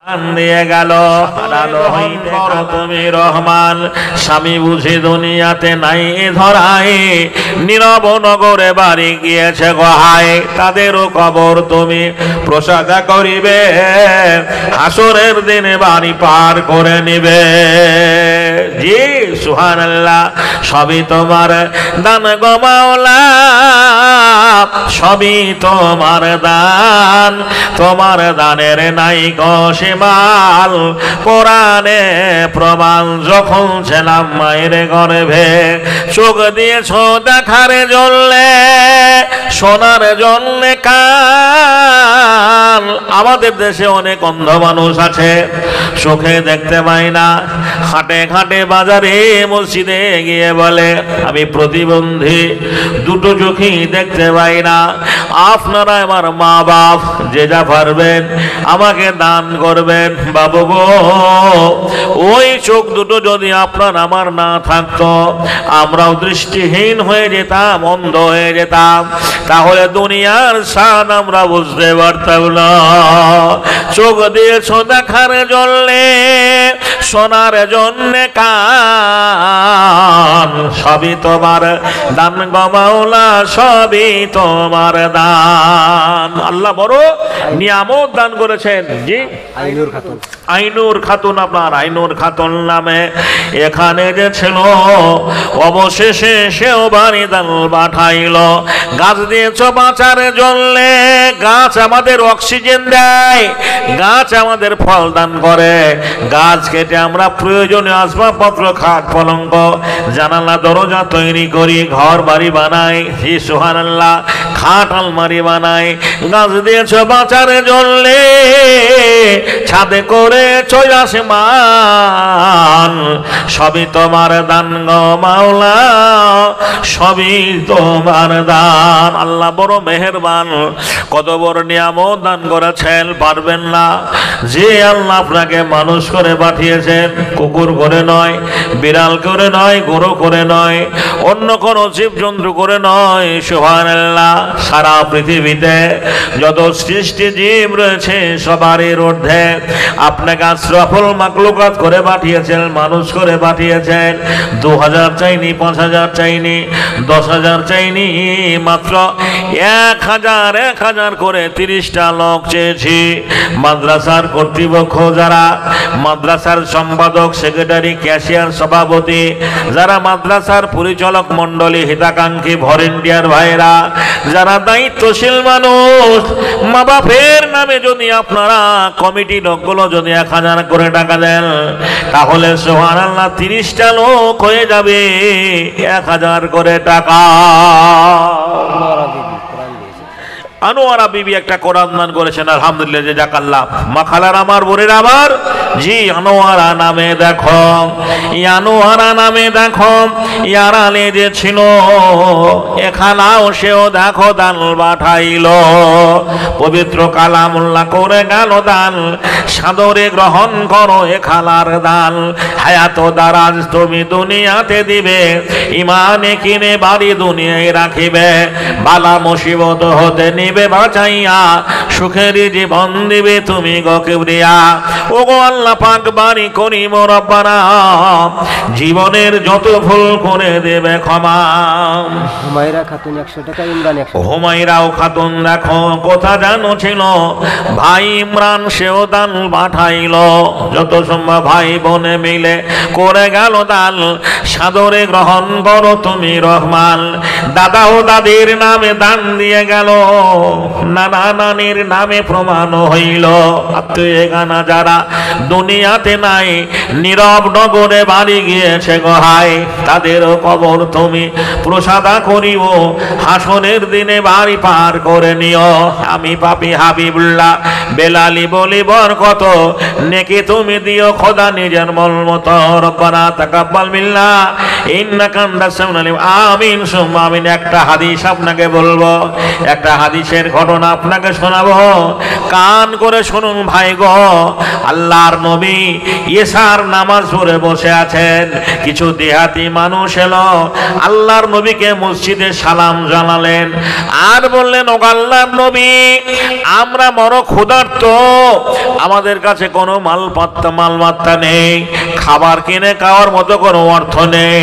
দিয়ে গেল তুমি রহমান স্বামী বুঝি দুনিয়াতে নাই ধরায় নীরব নগরে বাড়ি গিয়েছে গহায় তাদেরও কবর তুমি প্রসাদা করিবে হাসরের দিনে বাড়ি পার করে নিবে জি সুবহানাল্লাহ সবই তোমার দান গো মাওলা সবই তোমার দান তোমার দানের নাই গো মাল কোরআনে প্রমাণ যখন ছিলাম মায়ের গর্ভে চোখ দিয়েছ দেখার জন্যে শোনার জন্যে কান আমাদের দেশে অনেক অন্ধ মানুষ আছে চোখে দেখতে পাই না হাটে ঘাটে বাজারে মসজিদে গিয়ে বলে আমি প্রতিবন্ধী দুটো চোখই দেখতে পাই না আপনারা আমার মা বাপ যে যা পারবেন আমাকে দান করবেন বাবু গো ওই চোখ দুটো যদি আপনার আমার না থাকতো আমরাও দৃষ্টিহীন হয়ে যেতাম অন্ধ হয়ে যেতাম তাহলে দুনিয়ার স্বাদ আমরা বুঝতে পারতাম না চোখ দিয়েছ দেখার জন্যে শোনার জন্যে কান সবই তোমার দান গো মাওলা সবই তোমার দান আল্লাহ বড় নিয়ামত দান করেছেন জি আইনুর খাতুন আইনুর খাতুন আপনার আইনুর খাতুন নামে এখানে যে ছিল অবশেষে সেও বাড়ি দান পাঠাইল গাছ দিয়েছ বাঁচার জন্যে গাছ আমাদের অক্সিজেন দেয় গাছ আমাদের ফল দান করে গাছ কেটে আমরা প্রয়োজনীয় আসবাবপত্র খাট পলঙ্ক জানালা দরজা তৈরি করি ঘর বাড়ি বানাই হি সুবহানাল্লাহ খাট আলমারি বানাই গাছ দিয়েছ বাঁচার জন্যে ছাদে করে চলে আসে মান সবই তোমার দান গো মাওলা সবই তোমার দান আল্লাহ বড় মেহেরবান কত বড় নিয়ামত দান করেছেন পারবেন না যে আল্লাহ আপনাকে মানুষ করে পাঠিয়েছেন কুকুর করে নয় বিড়াল করে নয় গরু করে নয় অন্য কোন জীবজন্তু করে নয় সুবহানাল্লাহ সারা পৃথিবীতে যত সৃষ্টি জীব রয়েছে সবারই ঊর্ধ্বে আপনাকে আশরাফুল মাখলুকাত করে পাঠিয়েছেন মানুষ করে পাঠিয়েছেন 2000 চাইনি 5000 চাইনি 10,000 চাইনি মাত্র 1000 করে 30টা লোক চেয়েছি মাদ্রাসার কর্তৃপক্ষ যারা মাদ্রাসার সম্পাদক সেক্রেটারি ক্যাশিয়ার সভাপতি যারা মাদ্রাসার পরিচালক মণ্ডলী হিতাকাঙ্ক্ষী ভলেন্টিয়ার ভাইরা যারা দায়িত্বশীল মানুষ মা বাপের নামে যদি আপনারা কমিটি লোকগুলো যদি 1000 করে টাকা দেন তাহলে সুবহানাল্লাহ 30টা লোক হয়ে যাবে 1000 করে টাকা আনোয়ারা বিবি একটা কোরআন দান করেছেন আলহামদুলিল্লাহ জাযাকাল্লাহ মাখালার আমার বোনের আমার জি আনোয়ারা নামে দেখো আনোয়ারা নামে দেখো ইয়ারালে যে ছিল এখানাও সেও দেখো দান পাঠাইল পবিত্র কালামুল্লাহ করে গেল দান সাদরে গ্রহণ করো এখালার দান হায়াত দারাজ তুমি দুনিয়াতে দিবে ইমানে কিনে বাড়ি দুনিয়ায় রাখিবে বালা মুসিবত হতে নিবে বাঁচাইয়া সুখের জীবন দিবে তুমি গো কিবরিয়া ও গো আল্লাহ পাক বাড়ি করিম রব্বানা জীবনের যত ভুল করে দেবে ক্ষমা হুমায়রা খাতুন 100 টাকা ইমরান 100 হুমায়রাও খাতুন দেখো কথা জানো ছিল ভাই ইমরান সেও দান পাঠাইল যত সম্ভব ভাই বোনে মিলে করে গেল দান সাদরে গ্রহণ করো তুমি রহমান দাদা ও দাদির নামে দান দিয়ে গেল নানা নানির নামে প্রমাণ হইল আত্মীয় গানা যারা দুনিয়াতে নাই নীরব নগরে বাড়ি গিয়েছে গহায় তাদেরও কবর তুমি প্রসাদা করিও হাসনের দিনে বাড়ি পার করে নিও আমি পাপী হাবিবুল্লাহ বেলালি বলি বরকত নেকি তুমি দিও খোদা নিজের মন মতো রব্বানা তাকাব্বাল মিন্না ইন্নাকা আনতাস সামিউল আলিম। আমিন সুম্মা আমিন। একটা হাদিস আপনাকে বলবো, একটা হাদিসের ঘটনা আপনাকে শোনাবো, কান করে শুনুন ভাই গো। আল্লাহর নবী ইশার নামাজ পড়ে বসে আছেন, কিছু দেহাতি মানুষ এলো, আল্লাহর নবীকে মসজিদে সালাম জানালেন আর বললেন, ও আল্লাহর নবী, আমরা বড় ক্ষুধার্ত, আমাদের কাছে কোনো মালমাত্তা নেই, খাবার কিনে খাওয়ার মতো কোনো অর্থ নেই,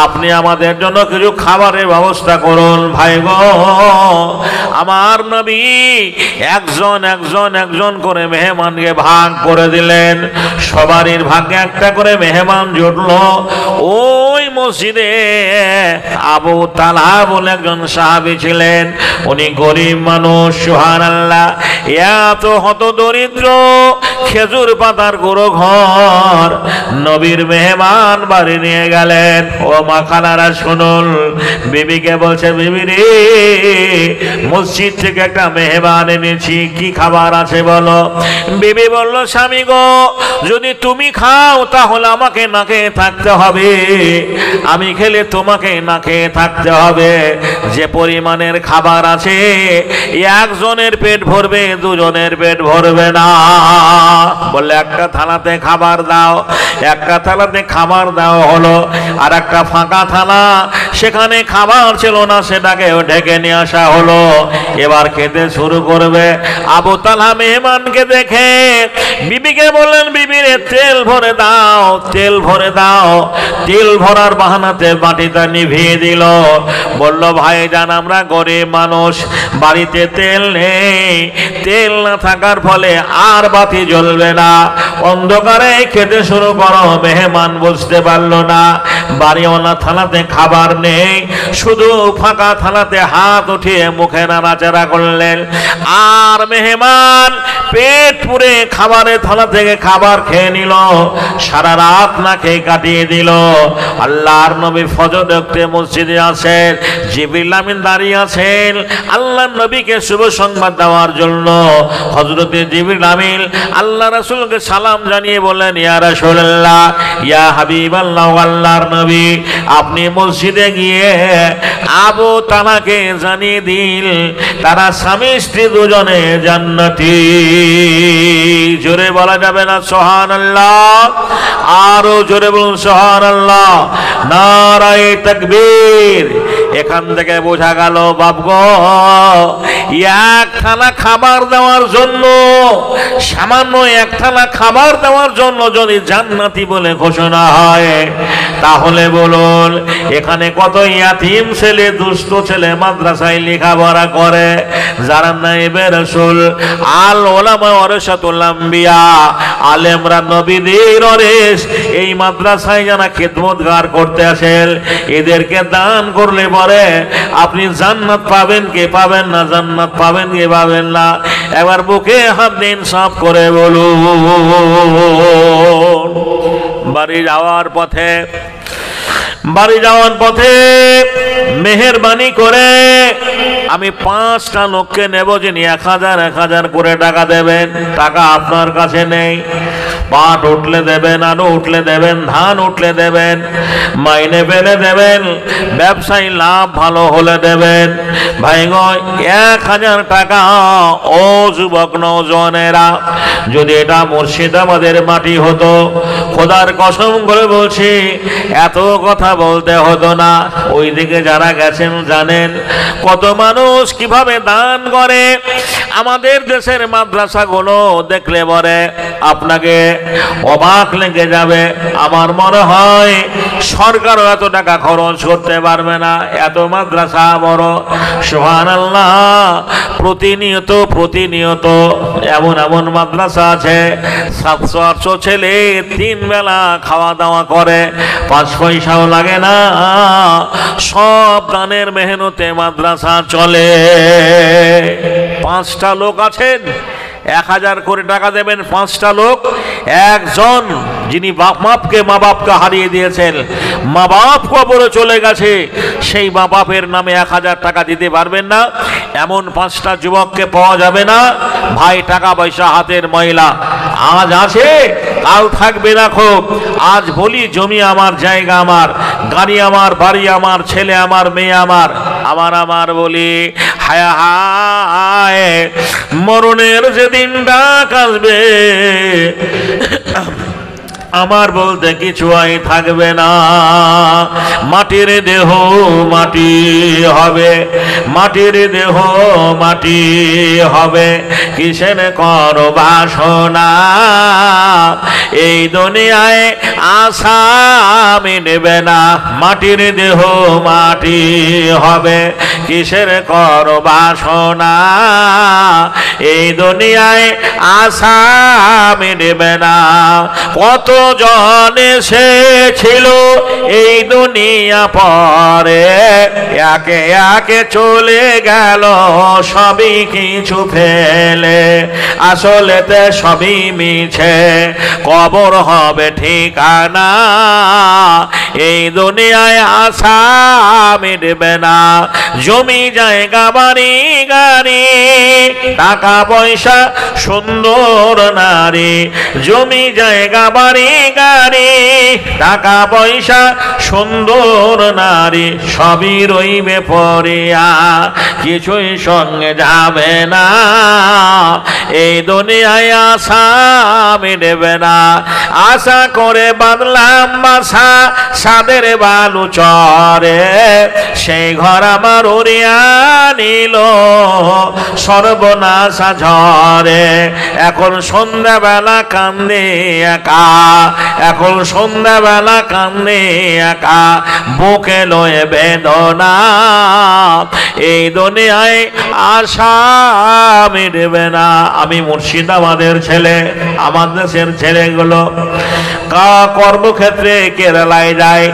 আপনি আমাদের জন্য কিছু খাবারের ব্যবস্থা করুন ভাই গো। আমার নবী একজন একজন একজন করে মেহমানকে ভাগ করে দিলেন, সবারই ভাগ্যে একটা করে মেহমান জুটলো। ওই মসজিদে আবু তালহা বলে একজন সাহাবী ছিলেন, উনি গরিব মানুষ, সুবহানাল্লাহ, এত হত দরিদ্র, খেজুর পাতার গুঁড়ো ঘর, নবীর মেহমান বাড়ি নিয়ে গেলেন। ও মা খালারা শুনুন, বিবিকে বলছে, বিবি রে, মসজিদ থেকে একটা মেহমান এনেছি, কি খাবার আছে বলো? বিবি বলল, স্বামী গো, যদি তুমি খাও তাহলে আমাকে না খেয়ে থাকতে হবে, আমি খেলে তোমাকে না খেয়ে থাকতে হবে। যে পরিমাণের খাবার আছে একজনের পেট ভরবে, দুজনের পেট ভরবে না। বললে একটা থালাতে খাবার দাও, একটা থালাতে খাবার দাও হলো, আর একটা ফাঁকা থালা, সেখানে খাবার ছিল না, সেটাকে ঢেকে নিয়ে আসা হলো। এবার খেতে শুরু করবে। আবু তালহা মেহমানকে দেখে বিবিকে বললেন, বিবিরে তেল ভরে দাও, তেল ভরে দাও। তেল ভরার বাহানাতে বাটিটা নিভিয়ে দিল। বলল, ভাইজান, আমরা গরিব মানুষ, বাড়িতে তেল নেই, তেল না থাকার ফলে আর বাতি জ্বলবে না, অন্ধকারে খেতে শুরু করো। মেহমান বুঝতে পারলো না, বাড়িওয়ালা থালাতে খাবার নেই, শুধু ফাঁকা থালাতে হাত উঠিয়ে মুখে নাড়াচাড়া করলেন। আর মেহমান পেট পুরে খাবারের থালা থেকে খাবার খেয়ে নিল, সারা রাত না খেয়ে কাটিয়ে দিল। আল্লাহর নবী ফজর দেখতে মসজিদে আছেন, জিবরিল আমিন দাঁড়িয়ে আছেন আল্লাহর নবীকে শুভ সংবাদ দেওয়ার জন্য। হযরতে জিবরিল আমিন আল্লাহ রাসূলকে সালাম জানিয়ে বললেন, ইয়া রাসূলুল্লাহ, ইয়া হাবিবাল্লাহ, আল্লাহর নবী, আপনি মসজিদে গিয়ে আবু তালহাকে জানিয়ে দিন তারা স্বামী স্ত্রী দুজনে জান্নাতি। জোরে বলা যাবে না সুবহানাল্লাহ? আরো জোরে বলুন সুবহানাল্লাহ। নারায়ে তাকবীর। এখান থেকে বোঝা গেল বাপ গো, এক থালা খাবার দেওয়ার জন্য, সামান্য এক থালা খাবার দেওয়ার জন্য যদি জান্নাতি বলে ঘোষণা হয়, তাহলে বলুন এখানে কত ইয়াতিম ছেলে, দুষ্ট ছেলে মাদ্রাসায় লেখাপড়া করে, যারা নাইবে রাসূল, আল উলামা ওয়ারাসাতুল আম্বিয়া, আলেমরা নবীদের ওয়ারিস, এই মাদ্রাসায় যারা খিদমতগার করতে আসেন, এদেরকে দান করলে পরে আপনি জান্নাত পাবেন কি পাবেন না? জান্নাত পাবেন কি পাবেন না? এবার বুকে হাত দিন, সাফ করে বলুন। বাড়ি যাওয়ার পথে মেহেরবানি করে আমি 5টা লোককে নেব, যিনি 1000 করে টাকা দেবেন। টাকা আপনার কাছে নেই, পাট উঠলে দেবেন, আলু উঠলে দেবেন, ধান উঠলে দেবেন, মাইনে পেলে দেবেন, ব্যবসায়ী লাভ ভালো হলে দেবেন। ভাই গো, 1000 টাকা। ও যুবক নওজওয়ানেরা, যদি এটা মুর্শিদাবাদের মাটি হতো, খোদার কসম করে বলছি, এত কথা বলতে হতো না। ওইদিকে যারা গেছেন জানেন কত মানুষ কিভাবে দান করে। আমাদের দেশের মাদ্রাসাগুলো দেখলে পরে আপনাকে অবাক লেগে যাবে। আমার মনে হয় সরকারও এত টাকা খরচ করতে পারবে না, এত মাদ্রাসা বড়। সুবহানাল্লাহ। প্রতিনিয়ত এমন মাদ্রাসা আছে 700-800 ছেলে 3 বেলা খাওয়া দাওয়া করে, 5 পয়সাও লাগে না, সব দানের মেহনতে মাদ্রাসা চলে। 5টা লোক আছেন, 1000 করে টাকা দেবেন। 5টা লোক, একজন যিনি মা বাপকে হারিয়ে দিয়েছেন, মা বাপ কবরে চলে গেছে, সেই মা বাপের নামে 1000 টাকা দিতে পারবেন না, এমন 5টা যুবককে পাওয়া যাবে না। ভাই টাকা পয়সা হাতের ময়লা, আজ আছে কাল থাকবে না খুব। আজ বলি জমি আমার, জায়গা আমার, গাড়ি আমার, বাড়ি আমার, ছেলে আমার, মেয়ে আমার, আমার বলি হায় হায় মরণের যেদিন ডাক আসবে আমার বলতে কিছু আই থাকবে না। মাটির দেহ মাটি হবে, মাটির দেহ মাটি হবে, কিসের কর বাসনা এই দুনিয়ায় আশা মিটবে না। মাটির দেহ মাটি হবে, কিসের কর বাসনা এই দুনিয়ায় আশা মিটবে না। কত জন এসেছিল এই দুনিয়া পরে, একে একে চলে গেল সবই কিছু ফেলে। আসলেতে সবই মিছে, কবর হবে ঠিকানা এই দুনিয়ায় আশা মিটবে না। জমি জায়গা বাড়ি গাড়ি টাকা পয়সা সুন্দর নারী, জমি জায়গা বাড়ি গাড়ি টাকা পয়সা সুন্দর নারী সবই রইবে পড়িয়া, কিছুই সঙ্গে যাবে না এই দুনিয়ায় আশা মিটবে না। আশা করে বাঁধলাম বাসা সাদের বালু চরে, সেই ঘর আমার উড়িয়া নিল সর্বনাশা ঝরে। এখন সন্ধ্যাবেলা কান্দে একা, এখন সন্ধ্যাবেলা কান্দে একা, বুকে লয়ে বেদনা এই দুনিয়ায় আশা মিটবে না। আমি মুর্শিদাবাদের ছেলে, আমার দেশের ছেলেগুলো কর্মক্ষেত্রে কেরালায় যায়।